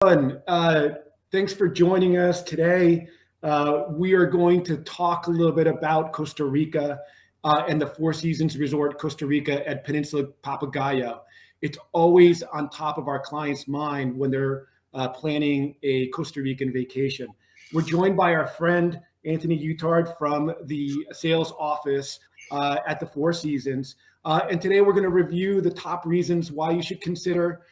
everyone. Thanks for joining us today. We are going to talk a little bit about Costa Rica and the Four Seasons Resort Costa Rica at Peninsula Papagayo. It's always on top of our clients' mind when they're planning a Costa Rican vacation. We're joined by our friend Anthony Utard from the sales office at the Four Seasons. And today we're going to review the top reasons why you should consider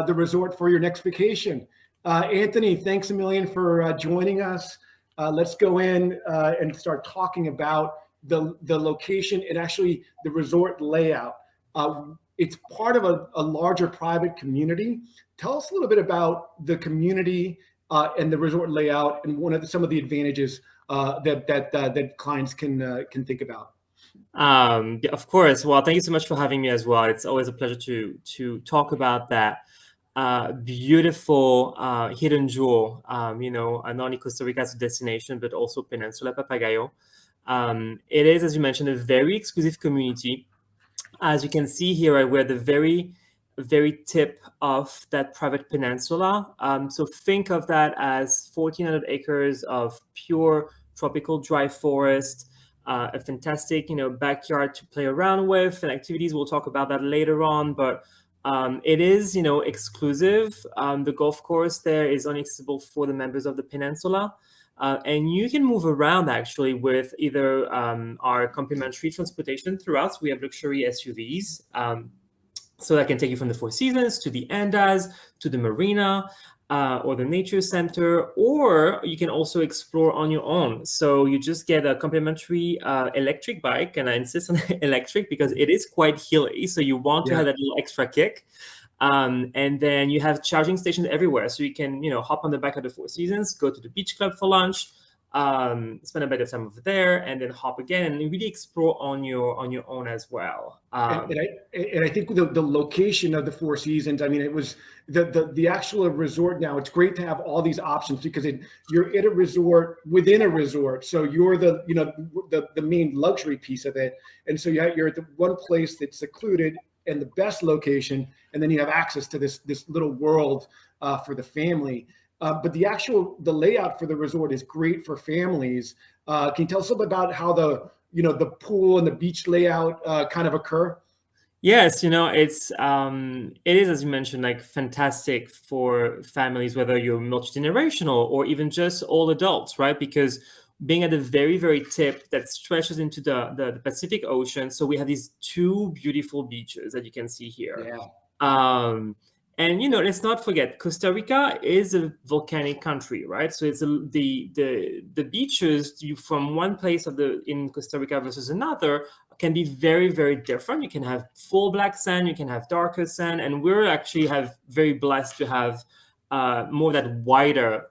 the resort for your next vacation. Anthony, thanks a million for joining us. Let's go in and start talking about the location and actually the resort layout. It's part of a larger private community. Tell us a little bit about the community and the resort layout and some of the advantages that clients can think about. Yeah, of course. Well, thank you so much for having me as well. It's always a pleasure to talk about that beautiful hidden jewel. Not only Costa Rica as a destination, but also Peninsula Papagayo. It is, as you mentioned, a very exclusive community. As you can see here, right, we're at the very, very tip of that private peninsula. So think of that as 1,400 acres of pure tropical dry forest. A fantastic, backyard to play around with and activities. We'll talk about that later on, but it is, exclusive. The golf course there is only accessible for the members of the peninsula. And you can move around actually with either our complimentary transportation throughout. We have luxury SUVs. So that can take you from the Four Seasons to the Andas, to the marina, or the nature center, or you can also explore on your own. So you just get a complimentary electric bike, and I insist on electric because it is quite hilly. So you want to have that little extra kick. And then you have charging stations everywhere. So you can, hop on the back of the Four Seasons, go to the beach club for lunch, spend a bit of time over there, and then hop again and really explore on your own as well. And I think the location of the Four Seasons, I mean, it was the actual resort. Now it's great to have all these options because you're at a resort within a resort, so you're the main luxury piece of it, and so you're at the one place that's secluded and the best location, and then you have access to this little world for the family. But the layout for the resort is great for families. Can you tell us a little bit about how the pool and the beach layout kind of occur? Yes, it is, as you mentioned, like fantastic for families, whether you're multi-generational or even just all adults, right? Because being at the very, very tip that stretches into the Pacific Ocean. So we have these two beautiful beaches that you can see here. Yeah. And let's not forget, Costa Rica is a volcanic country, right? So it's the beaches from one place in Costa Rica versus another can be very, very different. You can have full black sand, you can have darker sand, and we're actually very blessed to have more of that wider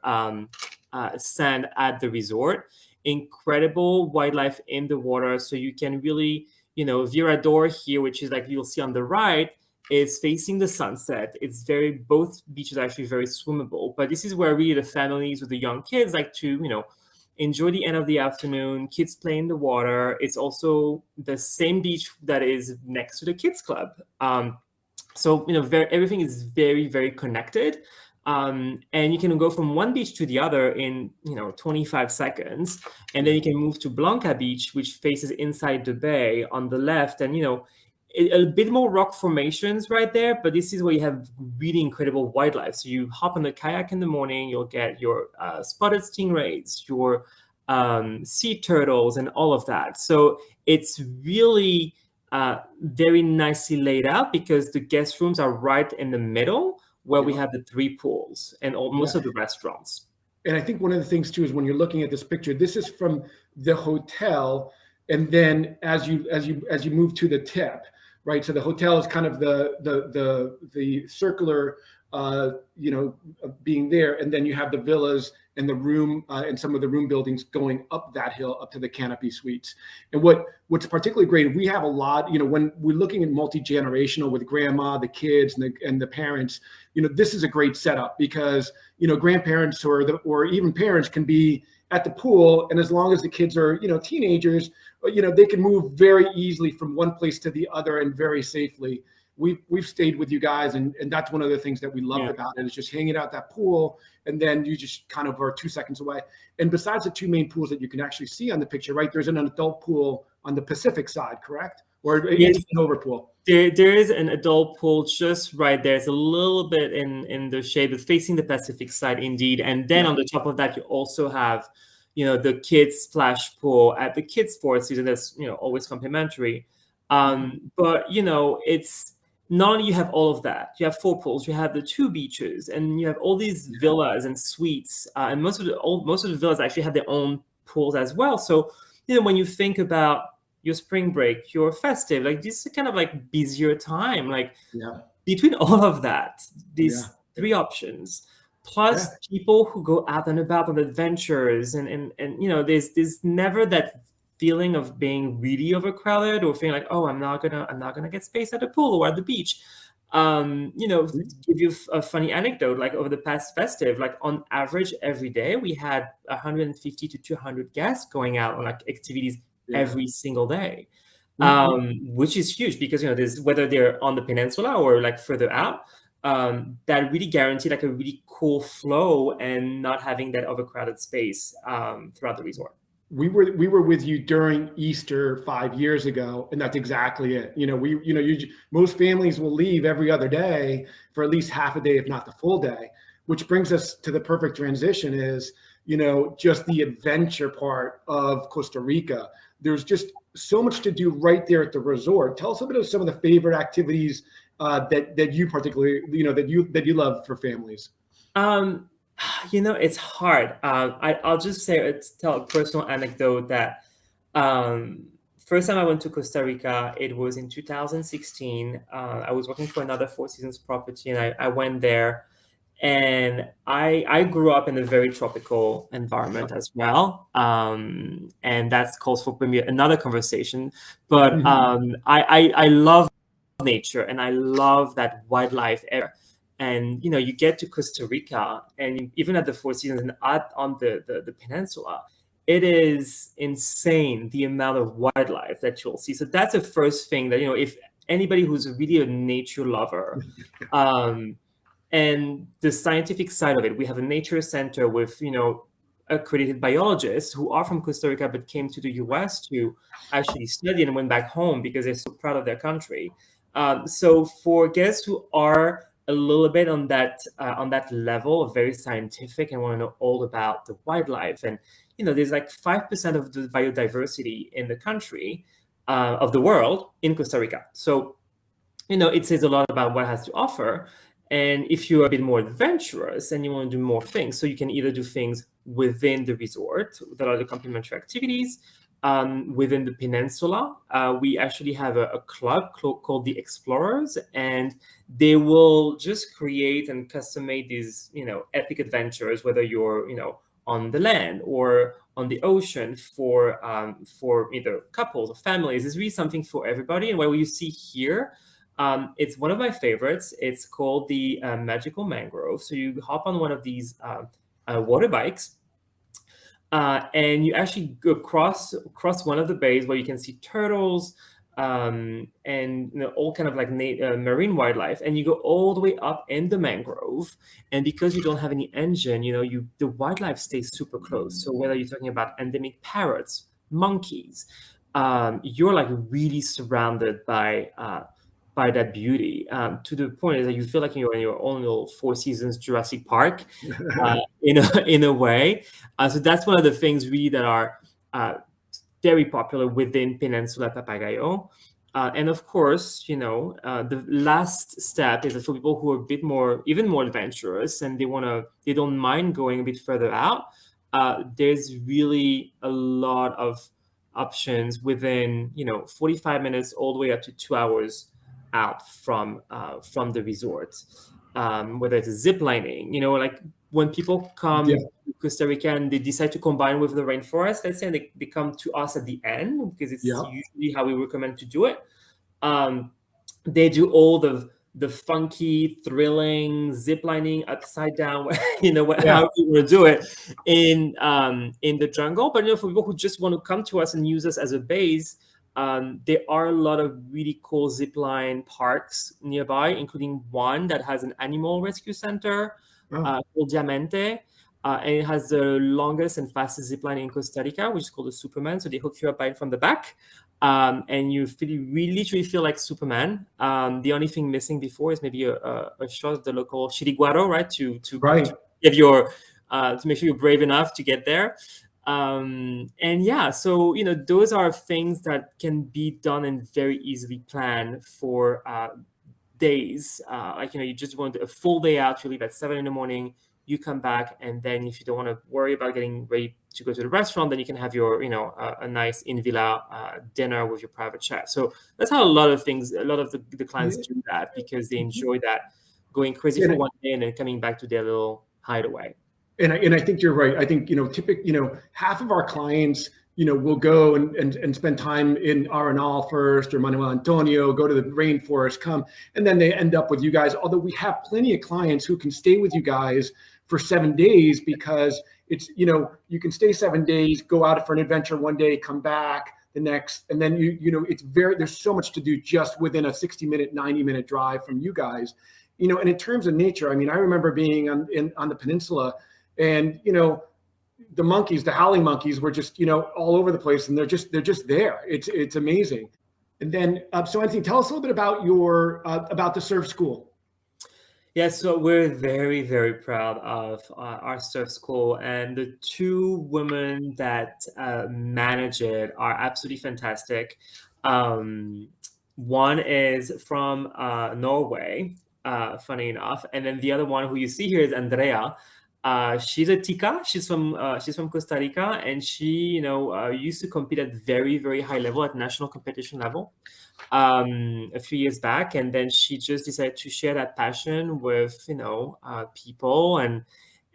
sand at the resort. Incredible wildlife in the water, so you can really, Virador here, which is like you'll see on the right, is facing the sunset. Both beaches are actually very swimmable, but this is where really the families with the young kids like to, enjoy the end of the afternoon. Kids play in the water. It's also the same beach that is next to the kids club. So, everything is very, very connected. And you can go from one beach to the other in 25 seconds, and then you can move to Blanca Beach, which faces inside the bay on the left, and a bit more rock formations right there, but this is where you have really incredible wildlife. So you hop on the kayak in the morning, you'll get your spotted stingrays, your sea turtles, and all of that. So it's really very nicely laid out because the guest rooms are right in the middle where we have the three pools and most of the restaurants. And I think one of the things too is when you're looking at this picture, this is from the hotel, and then as you move to the tip, right? So the hotel is kind of the circular, being there, and then you have the villas and the room and some of the room buildings going up that hill up to the Canopy Suites. And what's particularly great, we have a lot, when we're looking at multi-generational with grandma, the kids, and the parents, this is a great setup because grandparents or even parents can be at the pool, and as long as the kids are teenagers, they can move very easily from one place to the other and very safely. we've stayed with you guys, and that's one of the things that we loved about it, is just hanging out that pool, and then you just kind of are 2 seconds away. And besides the two main pools that you can actually see on the picture, right, there's an adult pool on the Pacific side, correct? Or Yes. an over pool? There is an adult pool just right there. It's a little bit in the shade, but facing the Pacific side indeed. And then on the top of that, you also have, the kids splash pool at the kids Four Seasons. That's, always complimentary. But, it's not only you have all of that, you have 4 pools, you have the 2 beaches, and you have all these villas and suites. And most of the villas actually have their own pools as well. So, when you think about your spring break, your festive, like this is kind of like busier time, like between all of that, these 3 options, plus people who go out and about on adventures, and there's never that feeling of being really overcrowded or feeling like, oh, I'm not gonna get space at the pool or at the beach. To give you a funny anecdote, like over the past festive, like on average every day we had 150 to 200 guests going out on like activities every single day, which is huge because there's, whether they're on the peninsula or like further out, that really guarantee like a really cool flow and not having that overcrowded space throughout the resort. We were with you during Easter 5 years ago, and that's exactly it. Most families will leave every other day for at least half a day, if not the full day, which brings us to the perfect transition is, just the adventure part of Costa Rica. There's just so much to do right there at the resort. Tell us a bit of some of the favorite activities that you particularly, that you love for families. It's hard. I'll just tell a personal anecdote that first time I went to Costa Rica, it was in 2016. I was working for another Four Seasons property, and I went there, and I grew up in a very tropical environment as well, and that calls for maybe another conversation. But I love nature, and I love that wildlife area. And you get to Costa Rica, and even at the Four Seasons and on the peninsula, it is insane the amount of wildlife that you'll see. So that's the first thing that if anybody who's really a nature lover, and the scientific side of it, we have a nature center with accredited biologists who are from Costa Rica but came to the US to actually study and went back home because they're so proud of their country. So for guests who are a little bit on that level of very scientific and want to know all about the wildlife, and there's like 5% of the biodiversity in the country, of the world, in Costa Rica. So it says a lot about what it has to offer. And if you're a bit more adventurous and you want to do more things, so you can either do things within the resort that are the complimentary activities. Within the peninsula, we actually have a club called the Explorers, and they will just create and custom made these, epic adventures, whether you're, on the land or on the ocean, for either couples or families. It's really something for everybody. And what you see here, it's one of my favorites. It's called the Magical Mangrove. So you hop on one of these water bikes. And you actually go across one of the bays where you can see turtles, and all kind of like marine wildlife, and you go all the way up in the mangrove. And because you don't have any engine, the wildlife stays super close. So whether you're talking about endemic parrots, monkeys, you're like really surrounded by that beauty, to the point that you feel like you're in your own little Four Seasons Jurassic Park, in a way. So that's one of the things really that are very popular within Peninsula Papagayo. And of course, the last step is for people who are even more adventurous, and they don't mind going a bit further out. There's really a lot of options within 45 minutes all the way up to 2 hours out from the resort, whether it's zip lining, like when people come to Costa Rica and they decide to combine with the rainforest, let's say, and they come to us at the end, because it's usually how we recommend to do it. They do all the funky, thrilling zip lining upside down, how you want to do it in the jungle. But for people who just want to come to us and use us as a base, There are a lot of really cool zipline parks nearby, including one that has an animal rescue center called Diamante. And it has the longest and fastest zipline in Costa Rica, which is called the Superman. So they hook you up right from the back. And you literally feel like Superman. The only thing missing before is maybe a shot of the local chiriguaro, right? To give your to make sure you're brave enough to get there. And yeah, so those are things that can be done and very easily planned for days. Like you just want a full day out. You leave at 7 a.m. You come back, and then if you don't want to worry about getting ready to go to the restaurant, then you can have your a nice in villa dinner with your private chef. So that's how a lot of the clients do that, because they enjoy that, going crazy for one day and then coming back to their little hideaway. And I think you're right. I think half of our clients will go and spend time in Arenal first, or Manuel Antonio, go to the rainforest, come, and then they end up with you guys. Although we have plenty of clients who can stay with you guys for 7 days, because it's you can stay 7 days, go out for an adventure one day, come back the next, and then it's there's so much to do just within a 60-minute, 90-minute drive from you guys. And in terms of nature, I mean, I remember being on the peninsula, and the monkeys, the howling monkeys, were just all over the place, and they're just there. It's amazing. And then so Anthony, tell us a little bit about your about the surf school. Yeah, so we're very, very proud of our surf school, and the two women that manage it are absolutely fantastic. One is from Norway, funny enough, and then the other one who you see here is Andrea. She's a Tica. She's from Costa Rica, and she used to compete at very, very high level, at national competition level, a few years back, and then she just decided to share that passion with people,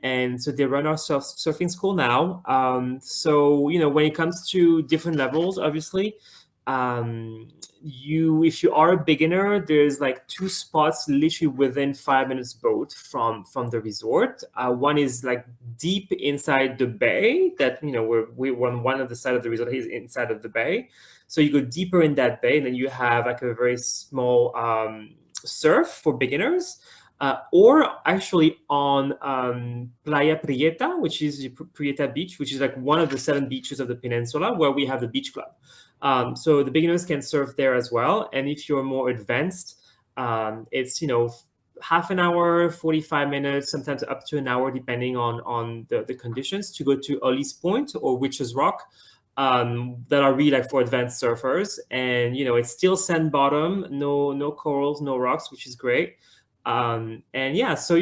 and so they run our surfing school now. So when it comes to different levels, obviously, if you are a beginner, there's like 2 spots literally within 5 minutes boat from the resort. One is like deep inside the bay, that we're on one of the side of the resort is inside of the bay, so you go deeper in that bay, and then you have like a very small surf for beginners, or actually on Playa Prieta, which is Prieta Beach, which is like one of the 7 beaches of the peninsula, where we have the beach club. So the beginners can surf there as well. And if you're more advanced, it's half an hour, 45 minutes, sometimes up to an hour, depending on the conditions, to go to Ollie's Point or Witch's Rock, that are really like for advanced surfers. And it's still sand bottom, no corals, no rocks, which is great. And yeah, so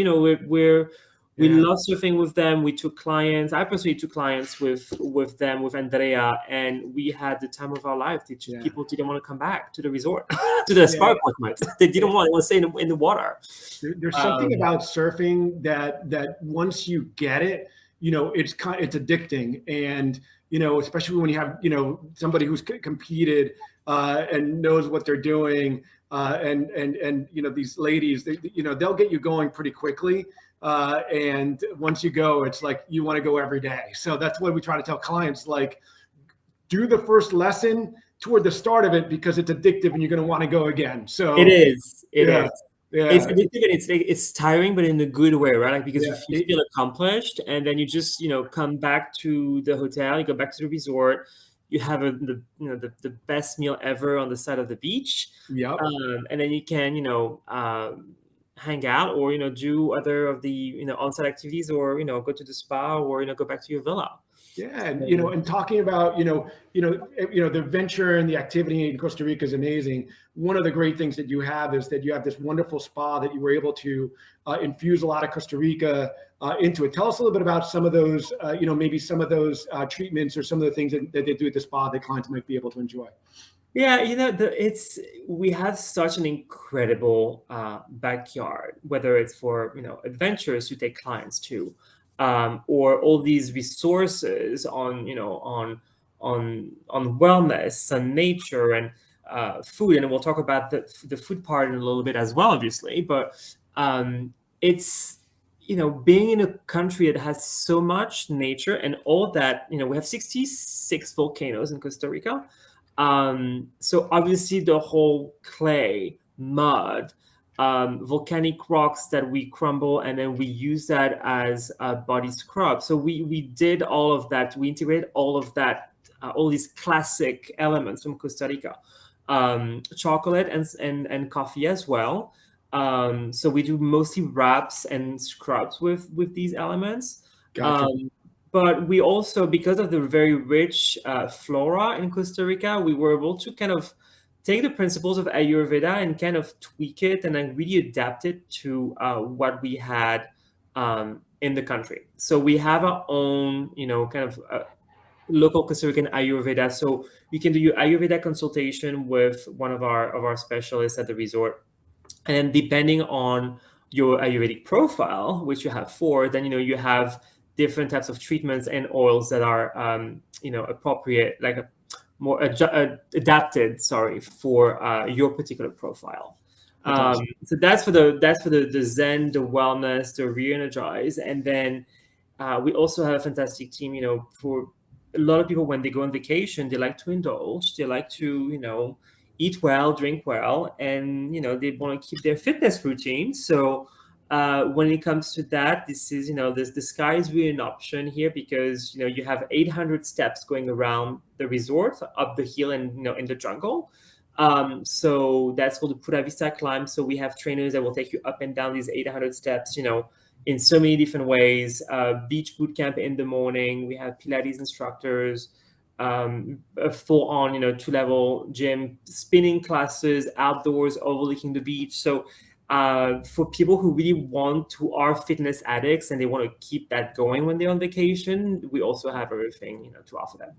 we love surfing with them. We took clients. I personally took clients with them, with Andrea, and we had the time of our life. People didn't want to come back to the resort, to the spa apartment. They didn't want to stay in the water. There's something about surfing that once you get it, it's addicting, and especially when you have somebody who's competed and knows what they're doing, and these ladies, they'll get you going pretty quickly. And once you go, it's like you want to go every day. So that's what we try to tell clients, like, do the first lesson toward the start of it, because it's addictive and you're going to want to go again. So it is. Yeah. It's addictive, and it's tiring, but in a good way, right? Like, because you feel accomplished, and then you just come back to the hotel, you go back to the resort, you have the best meal ever on the side of the beach. Yeah. And then you can hang out, or do other of the on-site activities, or go to the spa, or go back to your villa. Yeah, and and talking about the adventure and the activity in Costa Rica is amazing. One of the great things that you have is that you have this wonderful spa that you were able to infuse a lot of Costa Rica into it. Tell us a little bit about some of those, maybe some of those treatments, or some of the things that they do at the spa that clients might be able to enjoy. Yeah, we have such an incredible backyard, whether it's for adventures to take clients to, or all these resources on wellness and nature and food, and we'll talk about the food part in a little bit as well, obviously. But it's being in a country that has so much nature and all that. We have 66 volcanoes in Costa Rica. So obviously the whole clay, mud, volcanic rocks that we crumble, and then we use that as a body scrub. So we did all of that. We integrated all of that, all these classic elements from Costa Rica, chocolate and coffee as well. So we do mostly wraps and scrubs with these elements. Gotcha. But we also, because of the very rich flora in Costa Rica, we were able to kind of take the principles of Ayurveda and kind of tweak it and then really adapt it to what we had in the country. So we have our own, kind of local Costa Rican Ayurveda. So you can do your Ayurveda consultation with one of our specialists at the resort. And then depending on your Ayurvedic profile, which you have four, then, you have different types of treatments and oils that are, appropriate, like more adapted, for your particular profile. Awesome. So that's for the Zen, the wellness, the re-energize, and then we also have a fantastic team. For a lot of people, when they go on vacation, they like to indulge, they like to eat well, drink well, and they want to keep their fitness routine. So when it comes to that, this is the sky is really an option here, because you have 800 steps going around the resort, up the hill, and in the jungle. So that's called the Pura Vista climb. So we have trainers that will take you up and down these 800 steps, in so many different ways. Beach boot camp in the morning. We have Pilates instructors, a full-on 2-level gym, spinning classes outdoors overlooking the beach. So for people who are fitness addicts and they want to keep that going when they're on vacation, we also have everything to offer them.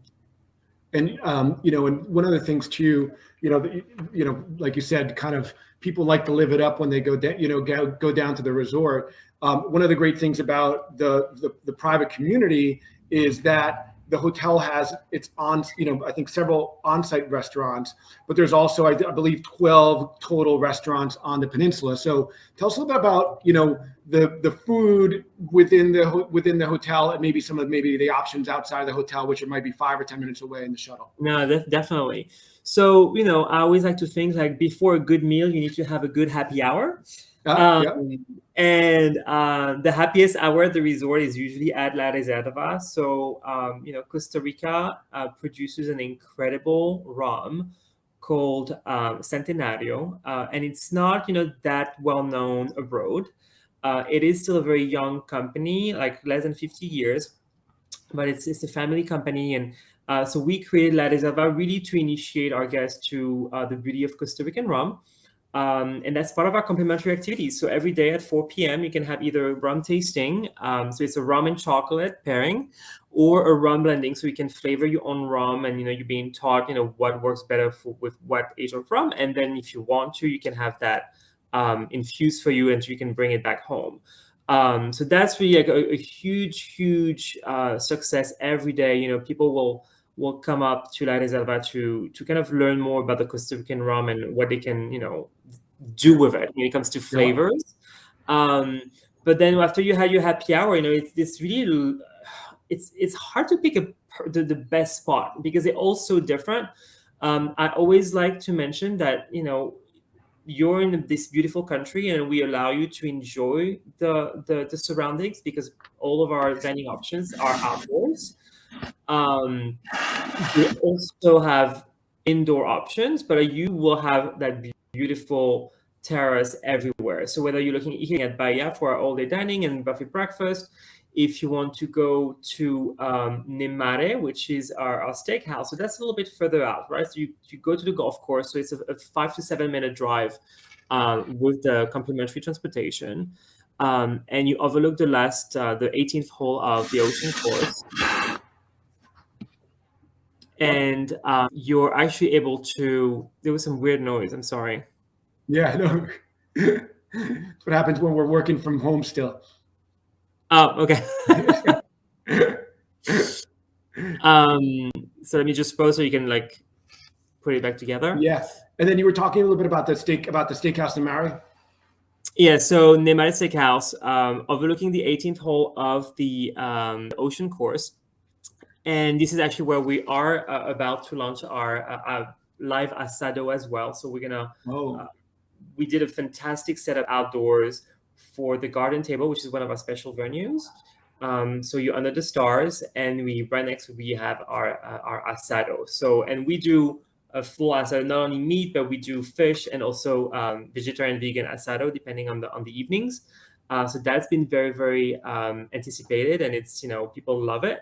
And and one of the things too, like you said, kind of people like to live it up when they go down to the resort. One of the great things about the private community is that the hotel has its I think several on-site restaurants, but there's also, I believe, 12 total restaurants on the peninsula. So tell us a little bit about, the food within the hotel, and maybe some of the options outside of the hotel, which it might be 5 or 10 minutes away in the shuttle. No, definitely. So, I always like to think, like, before a good meal, you need to have a good happy hour. Yeah. And the happiest hour at the resort is usually at La Reserva. So, Costa Rica produces an incredible rum called Centenario, and it's not, that well known abroad. It is still a very young company, like less than 50 years, but it's a family company. And so we created La Reserva really to initiate our guests to the beauty of Costa Rican rum. And that's part of our complimentary activities. So every day at 4 p.m., you can have either a rum tasting, so it's a rum and chocolate pairing, or a rum blending, so you can flavor your own rum, and you're being taught what works better with what age of rum, and then if you want to, you can have that infused for you, and you can bring it back home. So that's really like a huge success every day. People will come up to La Reserva to kind of learn more about the Costa Rican rum and what they can do with it when it comes to flavors. But then after you had your happy hour, it's really it's hard to pick the best spot, because they're all so different. I always like to mention that you're in this beautiful country, and we allow you to enjoy the surroundings, because all of our dining options are outdoors. We also have indoor options, but you will have that beautiful terrace everywhere. So whether you're eating at Bahia for our all-day dining and buffet breakfast, if you want to go to Nemare, which is our steakhouse, so that's a little bit further out, right? So you go to the golf course, so it's a 5 to 7 minute drive with the complimentary transportation, and you overlook the 18th hole of the ocean course. And you're actually able to. There was some weird noise. I'm sorry. Yeah, no. That's what happens when we're working from home still. Oh, okay. So let me just pause so you can put it back together. Yeah, and then you were talking a little bit about the steakhouse in Mari. Yeah, so Nemare Steakhouse, overlooking the 18th hole of the ocean course. And this is actually where we are about to launch our live asado as well. So we're gonna Oh, we did a fantastic setup outdoors for the garden table, which is one of our special venues. So you're under the stars, and right next we have our asado. So, and we do a full asado, not only meat, but we do fish and also vegetarian, vegan asado, depending on the evenings. So that's been very, very anticipated, and it's, people love it.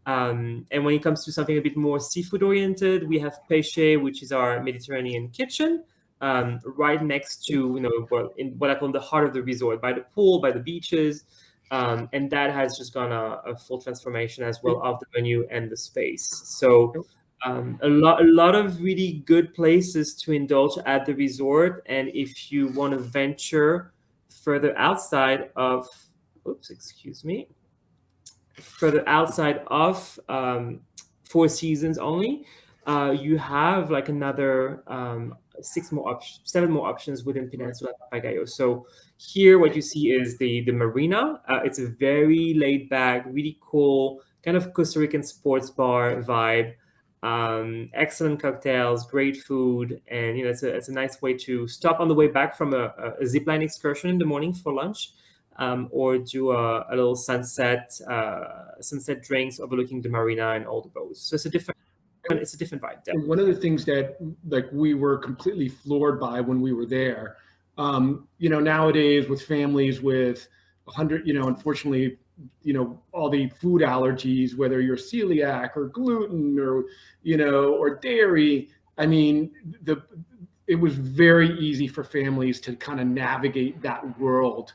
And when it comes to something a bit more seafood oriented, we have Pêché, which is our Mediterranean kitchen, right next to, in what I call the heart of the resort, by the pool, by the beaches. And that has just gone a full transformation as well of the venue and the space. So a lot of really good places to indulge at the resort. And if you want to venture further outside of, further outside of Four Seasons only, you have like another 7 more options within Peninsula Papagayo. So here, what you see is the marina. It's a very laid back, really cool kind of Costa Rican sports bar vibe. Excellent cocktails, great food, and it's a nice way to stop on the way back from a zipline excursion in the morning for lunch, or do a little sunset drinks overlooking the marina and all the boats. So it's a different vibe. And one of the things that like we were completely floored by when we were there, nowadays with families with 100, unfortunately, all the food allergies, whether you're celiac or gluten or dairy. I mean, it was very easy for families to kind of navigate that world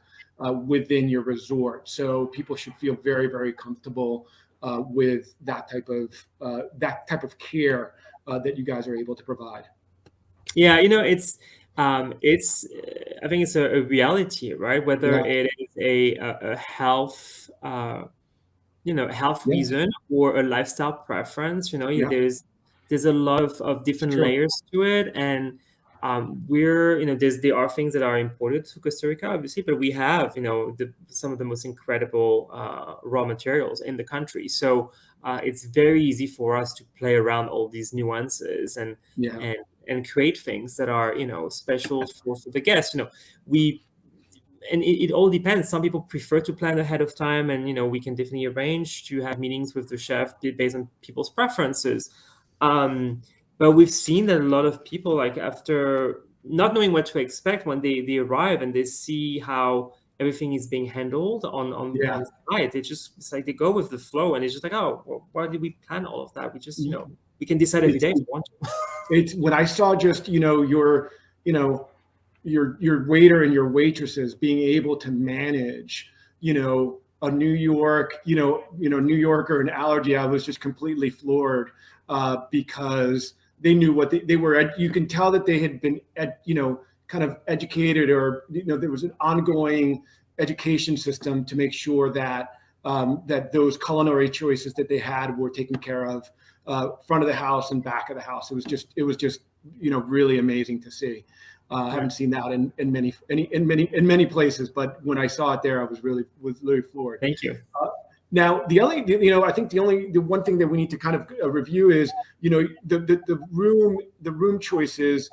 within your resort. So people should feel very, very comfortable with that type of care that you guys are able to provide. Yeah, it's I think it's a reality, right? Whether it is a health health reason or a lifestyle preference, there's a lot of different layers to it. And there are things that are important to Costa Rica, obviously, but we have some of the most incredible raw materials in the country. So it's very easy for us to play around all these nuances and create things that are special for the guests. It all depends. Some people prefer to plan ahead of time, and we can definitely arrange to have meetings with the chef based on people's preferences. But we've seen that a lot of people, like, after not knowing what to expect when they arrive and they see how everything is being handled on site, it's like they go with the flow, and it's just like, oh, well, why did we plan all of that? We just we can decide every day if we want to. It's when I saw just your waiter and your waitresses being able to manage a New York New Yorker and allergy, I was just completely floored because they knew what they were. You can tell that they had been kind of educated, or there was an ongoing education system to make sure that that those culinary choices that they had were taken care of, front of the house and back of the house. It was just really amazing to see. I haven't seen that in many places, but when I saw it there, I was really floored. Thank you. Now, the one thing that we need to kind of review is, the room choices.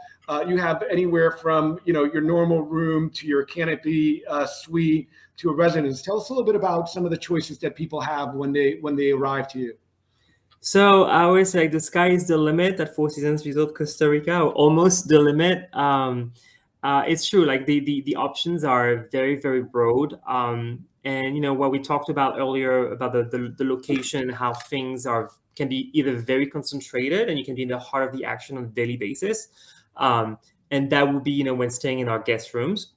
You have anywhere from, your normal room to your canopy suite to a residence. Tell us a little bit about some of the choices that people have when they arrive to you. So I always say the sky is the limit at Four Seasons Resort Costa Rica, or almost the limit. It's true, like the options are very, very broad. And what we talked about earlier about the location, how things can be either very concentrated, and you can be in the heart of the action on a daily basis. And that would be, when staying in our guest rooms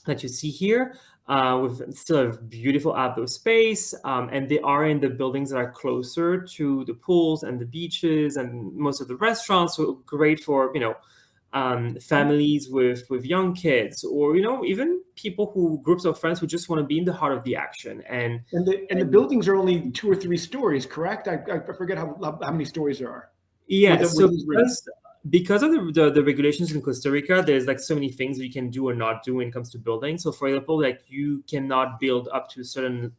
that you see here, with still a beautiful outdoor space. And they are in the buildings that are closer to the pools and the beaches and most of the restaurants. So great for, families with young kids, or even groups of friends who just want to be in the heart of the action. And the buildings are only 2 or 3 stories, correct? I forget how many stories there are. Yeah, so because of the regulations in Costa Rica, there's like so many things that you can do or not do when it comes to building. So for example, like, you cannot build up to a certain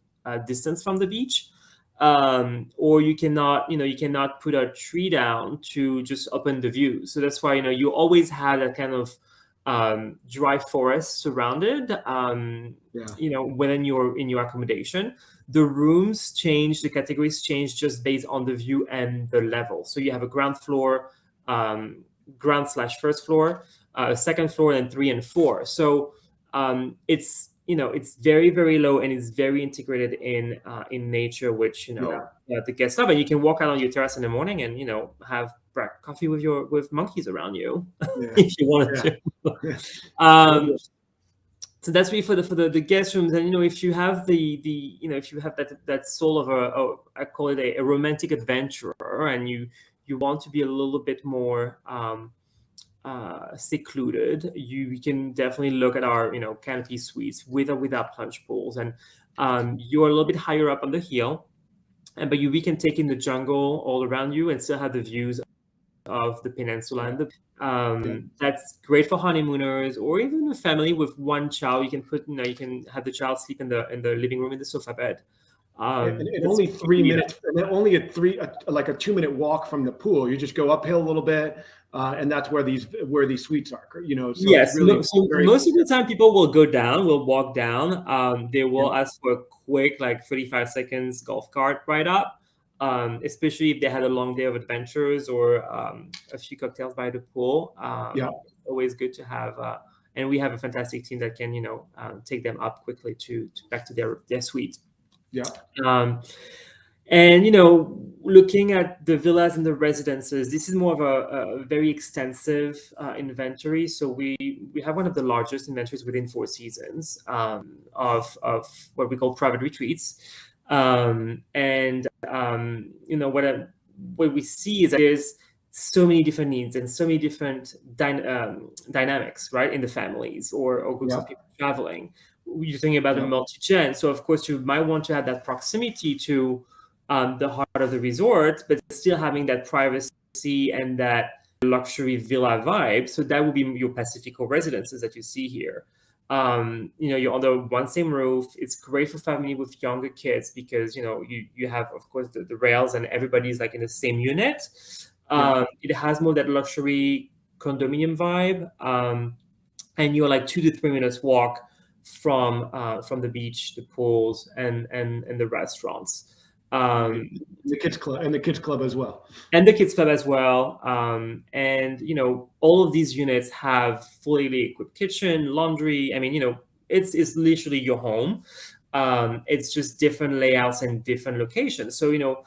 distance from the beach. or you cannot put a tree down to just open the view. So that's why you always have that kind of dry forest surrounded. When you're in your accommodation, the rooms change, the categories change just based on the view and the level. So you have a ground floor, ground/first floor, second floor, and 3 and 4. So it's very, very low, and it's very integrated in nature, which the guests love. And you can walk out on your terrace in the morning and have coffee with monkeys around you if you wanted to. So that's really for the guest rooms. And if you have if you have that soul of I call it a romantic adventurer, and you want to be a little bit more secluded, you can definitely look at our Canopy Suites with or without plunge pools. And you're a little bit higher up on the hill, but we can take in the jungle all around you and still have the views of the peninsula. And that's great for honeymooners, or even a family with one child. You can have the child sleep in the living room in the sofa bed. And only 3 minutes, and only a 2-minute walk from the pool. You just go uphill a little bit, and that's where these suites are. So yes. Really most of the time, people will walk down. They will ask for a quick 35 seconds golf cart ride up. Especially if they had a long day of adventures or a few cocktails by the pool. Always good to have. And we have a fantastic team that can, take them up quickly to back to their suite. And looking at the villas and the residences, this is more of a very extensive inventory. So we have one of the largest inventories within Four Seasons of what we call private retreats. What we see is that there's so many different needs and so many different dynamics, right, in the families or groups of people traveling. You're thinking about a multi-gen, so of course you might want to have that proximity to the heart of the resort, but still having that privacy and that luxury villa vibe. So that would be your PACIFICO residences that you see here. You're under one same roof. It's great for family with younger kids because you have, of course, the rails, and everybody's in the same unit. It has more that luxury condominium vibe, and you're 2 to 3 minutes walk from the beach, the pools, and the restaurants. The kids club as well. And all of these units have fully equipped kitchen, laundry. I mean, it's literally your home. It's just different layouts and different locations. So you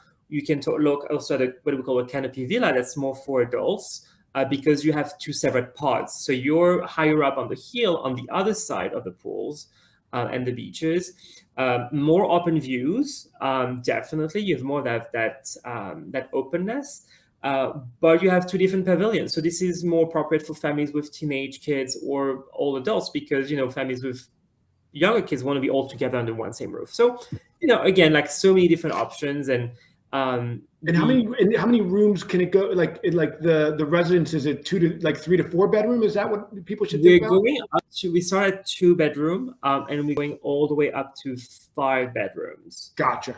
can look also at what we call a canopy villa that's more for adults, because you have 2 separate pods. So you're higher up on the hill on the other side of the pools and the beaches. More open views, definitely. You have more that openness, but you have 2 different pavilions. So this is more appropriate for families with teenage kids or all adults, because families with younger kids want to be all together under one same roof. So again, so many different options. And how many rooms can it go? The residence, is it 3 to 4 bedroom? Is that what people should think about? We start at 2 bedroom, and we're going all the way up to 5 bedrooms. Gotcha.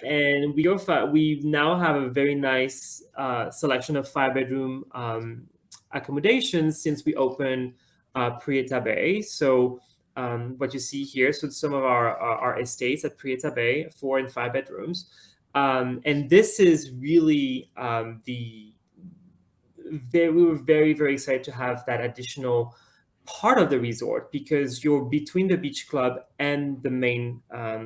And we now have a very nice selection of 5 bedroom accommodations since we opened PRIETA Bay. So what you see here, so some of our estates at PRIETA Bay, 4 and 5 bedrooms. And this is really we were very, very excited to have that additional part of the resort, because you're between the beach club and the main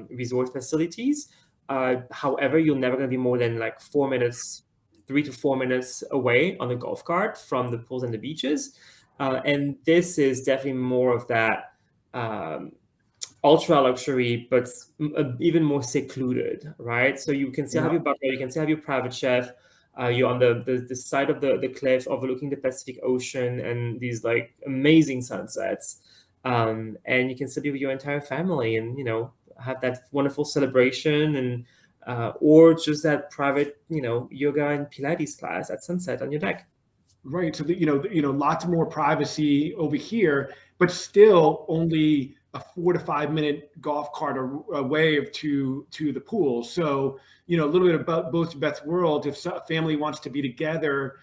resort facilities. However, you're never going to be more than 3 to 4 minutes away on the golf cart from the pools and the beaches. And this is definitely more of that ultra luxury, but even more secluded, right? So you can still have your butler, you can still have your private chef. You're on the side of the cliff overlooking the Pacific Ocean and these amazing sunsets. And you can still be with your entire family and, have that wonderful celebration, and or just that private, yoga and Pilates class at sunset on your deck. Right. So lots more privacy over here, but still only a 4 to 5 minute golf cart away to the pool. So, a little bit about both Beth's worlds. If a family wants to be together,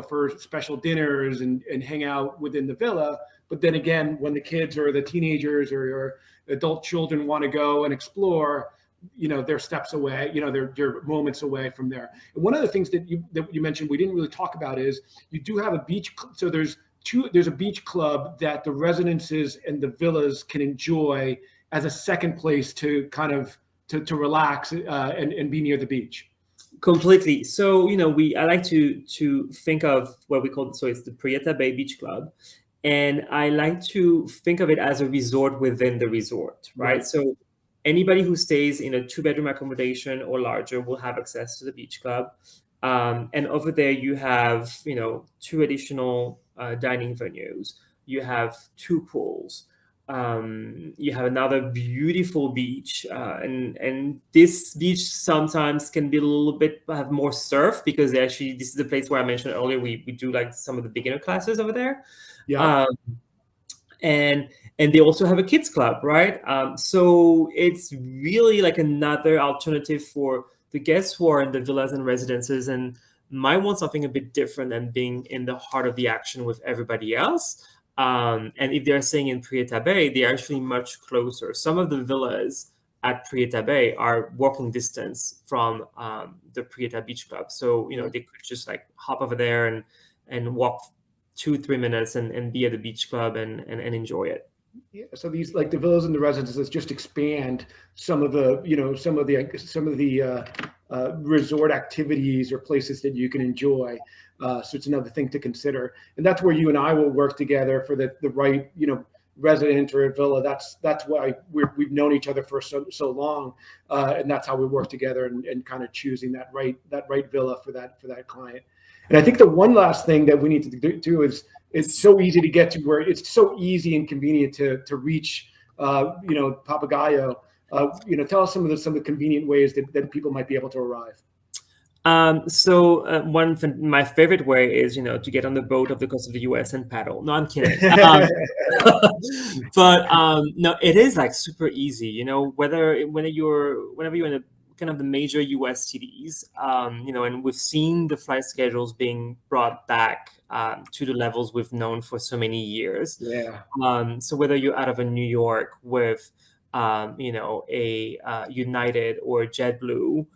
for special dinners and hang out within the villa, but then again, when the kids or the teenagers or your adult children want to go and explore, they're steps away, they're moments away from there. And one of the things that you mentioned we didn't really talk about is you do have a beach. So there's a beach club that the residences and the villas can enjoy as a second place to kind of to relax and be near the beach. Completely. So, I like to think of what we call, so it's the PRIETA Bay Beach Club. And I like to think of it as a resort within the resort, right? So anybody who stays in a 2-bedroom accommodation or larger will have access to the beach club. And over there, you have, 2 additional dining venues. You have 2 pools. You have another beautiful beach. And this beach sometimes can be a little bit, have more surf, because this is the place where I mentioned earlier, we do like some of the beginner classes over there. Yeah. And they also have a kids club, right? So it's really like another alternative for the guests who are in the villas and residences and might want something a bit different than being in the heart of the action with everybody else. And if they're staying in PRIETA Bay, they're actually much closer. Some of the villas at PRIETA Bay are walking distance from the PRIETA Beach Club. So, they could just like hop over there and walk 2-3 minutes and be at the beach club and enjoy it. Yeah. So these, like the villas and the residences, just expand some of the resort activities or places that you can enjoy. So it's another thing to consider, and that's where you and I will work together for the right resident or a villa. That's why we've known each other for so long, and that's how we work together and kind of choosing that right villa for that client. And I think the one last thing that we need to do is it's so easy to get to, where it's so easy and convenient to reach, Papagayo. Tell us some of the convenient ways that people might be able to arrive. So my favorite way is, to get on the boat off the coast of the US and paddle. No, I'm kidding. But no, it is like super easy, whenever you're in a kind of the major US cities, and we've seen the flight schedules being brought back to the levels we've known for so many years. Yeah. So whether you're out of a New York with, a United or JetBlue,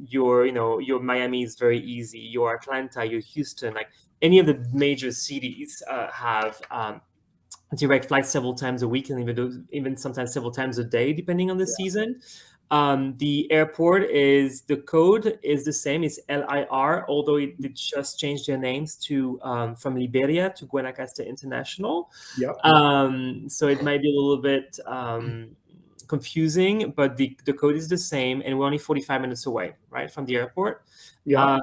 your Miami is very easy. Your Atlanta, your Houston, like any of the major cities have direct flights several times a week, and even sometimes several times a day, depending on the season. The airport the code is the same. It's LIR, although it just changed their names to from Liberia to Guanacaste International. Yep. So it might be a little bit confusing, but the code is the same, and we're only 45 minutes away, right, from the airport. Yeah.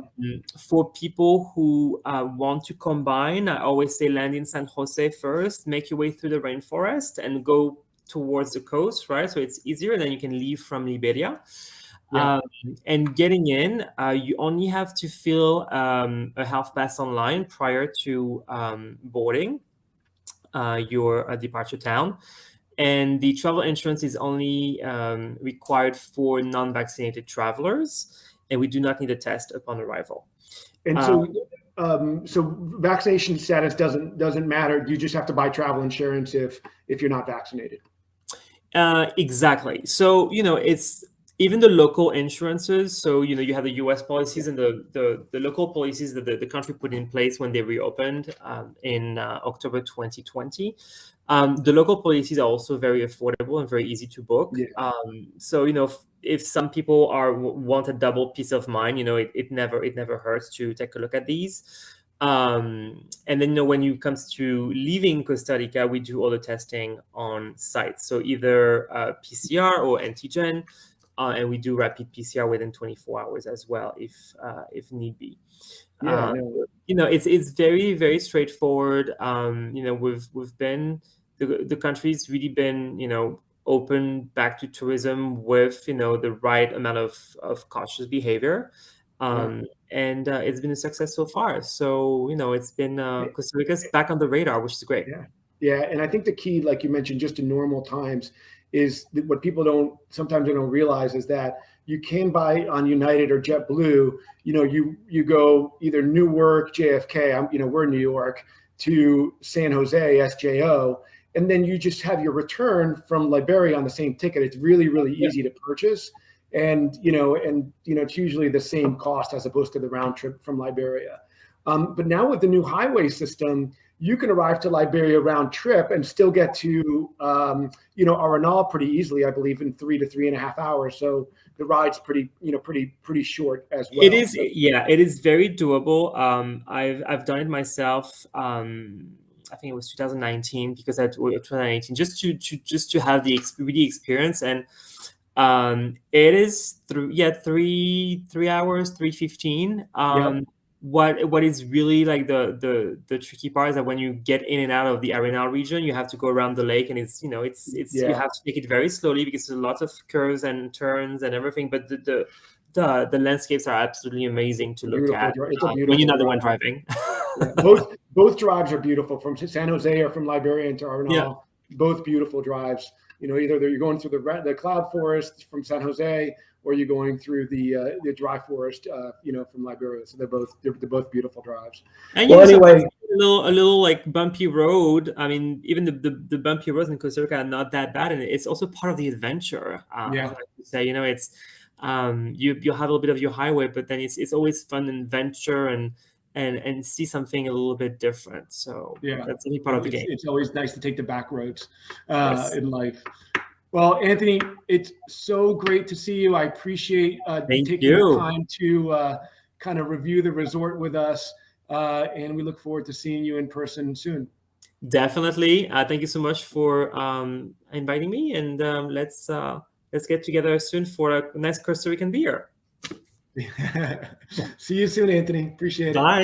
For people who want to combine, I always say land in San Jose first, make your way through the rainforest, and go towards the coast, right? So it's easier, then you can leave from Liberia. Yeah. And getting in, you only have to fill a health pass online prior to boarding your departure town. And the travel insurance is only required for non-vaccinated travelers, and we do not need a test upon arrival. And so vaccination status doesn't matter. You just have to buy travel insurance if you're not vaccinated. Exactly. So it's even the local insurances. So you have the U.S. policies and the local policies that the country put in place when they reopened in October 2020. The local policies are also very affordable and very easy to book. Yeah. So if some people want a double peace of mind, it never hurts to take a look at these. And then when it comes to leaving Costa Rica, we do all the testing on site. So either PCR or antigen, and we do rapid PCR within 24 hours as well, if need be. Yeah. It's very, very straightforward. We've been the country's really been open back to tourism with the right amount of cautious behavior. And it's been a success so far. So it's been Costa Rica's back on the radar, which is great. Yeah. Yeah, and I think the key, like you mentioned, just in normal times, is that what people sometimes don't realize is that you can buy on United or JetBlue. You go either Newark, JFK. We're in New York, to San Jose, SJO, and then you just have your return from Liberia on the same ticket. It's really, really easy to purchase, and it's usually the same cost as opposed to the round trip from Liberia. But now with the new highway system, you can arrive to Liberia round trip and still get to, Arenal pretty easily, I believe, in 3 to 3.5 hours. So the ride's pretty short as well. It is, yeah, it is very doable. I've done it myself. I think it was 2019 because 2019 just to have the experience, and it is 3 hours, 3:15. What is really like the tricky part is that when you get in and out of the Arenal region, you have to go around the lake, and it's you have to take it very slowly because there's lots of curves and turns and everything. But the landscapes are absolutely amazing to look at when you're not the one driving. Both drives are beautiful, from San Jose or from Liberia into Arenal. Yeah. Both beautiful drives. Either you're going through the cloud forest from San Jose, or you're going through the dry forest, from Liberia. So they're both beautiful drives. And anyway, a little like bumpy road. I mean, even the bumpy roads in Costa Rica are not that bad, and it's also part of the adventure. I like to say, it's you have a little bit of your highway, but then it's always fun and adventure and see something a little bit different. So that's any part of the game. It's always nice to take the back roads in life. Well, Anthony, it's so great to see you. I appreciate taking the time to kind of review the resort with us, and we look forward to seeing you in person soon. Definitely. Thank you so much for inviting me, and let's get together soon for a nice Costa Rican beer. See you soon, Anthony. Appreciate it. Bye.